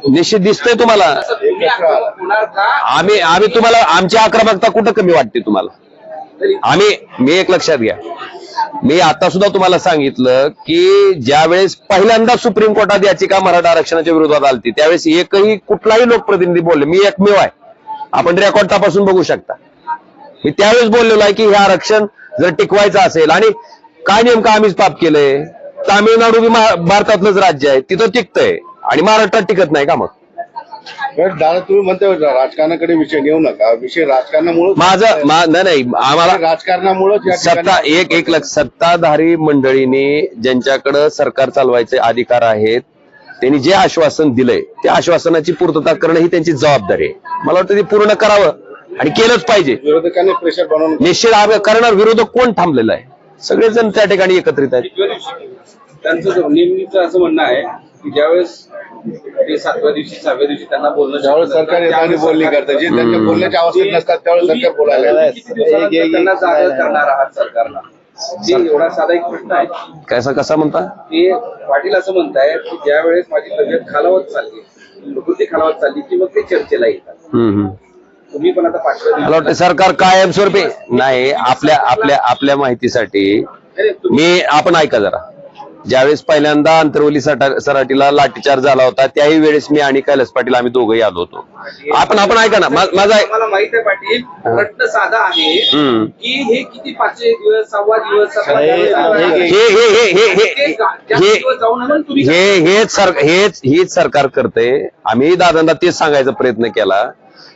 निश्चित दिसतंय तुम्हाला। आम्ही तुम्हाला आमची आक्रमकता कुठं कमी वाटते तुम्हाला? मी एक लक्षात घ्या, मी आता सुद्धा तुम्हाला सांगितलं की ज्यावेळेस पहिल्यांदा सुप्रीम कोर्टात याचिका मराठा आरक्षणाच्या विरोधात आलती त्यावेळेस एकही कुठलाही लोकप्रतिनिधी बोलले, मी एकमेव आहे, आपण रेकॉर्ड तपासून बघू शकता, मी त्यावेळेस बोललेलो आहे की हे आरक्षण जर टिकवायचं असेल, आणि काय नेमकं आम्हीच पाप केलंय? तामिळनाडू बी भारतातलंच राज्य आहे, तिथं टिकतंय आणि महाराष्ट्रात टिकत नाही का? मग दादा तुम्ही म्हणता राजकारणाकडे विषय घेऊ नका, विषय राजकारणामुळे नाही आम्हाला राजकारणामुळे सत्ताधारी मंडळीने ज्यांच्याकडे सरकार चालवायचे अधिकार आहेत त्यांनी जे आश्वासन दिलंय त्या आश्वासनाची पूर्तता करणं ही त्यांची जबाबदारी आहे। मला वाटतं ते पूर्ण करावं आणि केलंच पाहिजे। विरोधकांनी प्रेशर बनवून निश्चित करणार, विरोधक कोण थांबलेला आहे? सगळेजण त्या ठिकाणी एकत्रित आहेत। त्यांचं नेहमीच असं म्हणणं आहे की ज्यावेळेस ते 7व्या दिवशी 6व्या दिवशी त्यांना बोलणं, ज्यावेळेस सरकार येताना बोलणी करतं, जे त्यांच्या बोलण्याच्या अवस्थेत नसतात त्यावेळेस सरकार बोलायला त्यांना जागा करणार आहात सरकारला, एवढा साधा एक प्रश्न आहे। कसा म्हणता ते पाटील असं म्हणताय की ज्यावेळेस माझी तब्येत खालावत चालली, प्रकृती खालावत चालली की मग ते चर्चेला येतात। तुम्ही पण आता 5व्या मला वाटतं सरकार कायमस्वरूपी नाही, आपल्या माहितीसाठी आपण ऐका जरा, ज्यावेळेस पहिल्यांदा अंतरवली सराटीला लाठीचार्ज झाला होता त्याही वेळेस मी आणि कैलास पाटील आम्ही दोघंही आलो होतो। आपण ऐका ना, माझा मला माहित आहे पाटील, प्रश्न साधा आहे की हे किती 5 दिवस 6वा दिवस हेच सरकार करते। आम्ही दादांना तेच सांगायचा प्रयत्न केला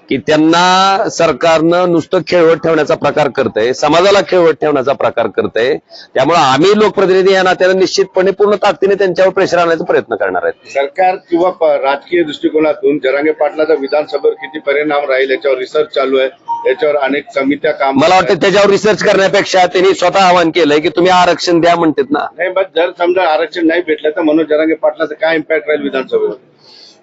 की त्यांना सरकारनं नुसतं खेळवत ठेवण्याचा प्रकार करतंय, समाजाला खेळवत ठेवण्याचा प्रकार करतंय, त्यामुळे आम्ही लोकप्रतिनिधी या नात्याने निश्चितपणे पूर्ण ताकदीने त्यांच्यावर प्रेशर आणण्याचा प्रयत्न करणार आहेत। सरकार किंवा राजकीय दृष्टिकोनातून जरांगे पाटलाचा विधानसभेवर किती परिणाम राहील याच्यावर रिसर्च चालू आहे, याच्यावर अनेक समित्या काम, मला वाटतं त्याच्यावर रिसर्च करण्यापेक्षा त्यांनी स्वतः आवाहन केलंय की तुम्ही आरक्षण द्या म्हणतात ना। नाही, बस जर समजा आरक्षण नाही भेटलं तर मनोज जरांगे पाटलाचा काय इम्पॅक्ट राहील विधानसभेवर?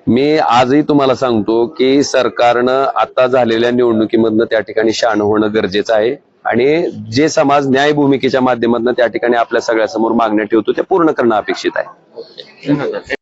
मी आजही तुम्हाला सांगतो की सरकारनं आता झालेल्या निवडणुकीमधनं त्या ठिकाणी शहाणं होणं गरजेचं आहे, आणि जे समाज न्याय भूमिकेच्या माध्यमातून त्या ठिकाणी आपल्या सगळ्यासमोर मागण्या ठेवतो ते पूर्ण करणं अपेक्षित आहे।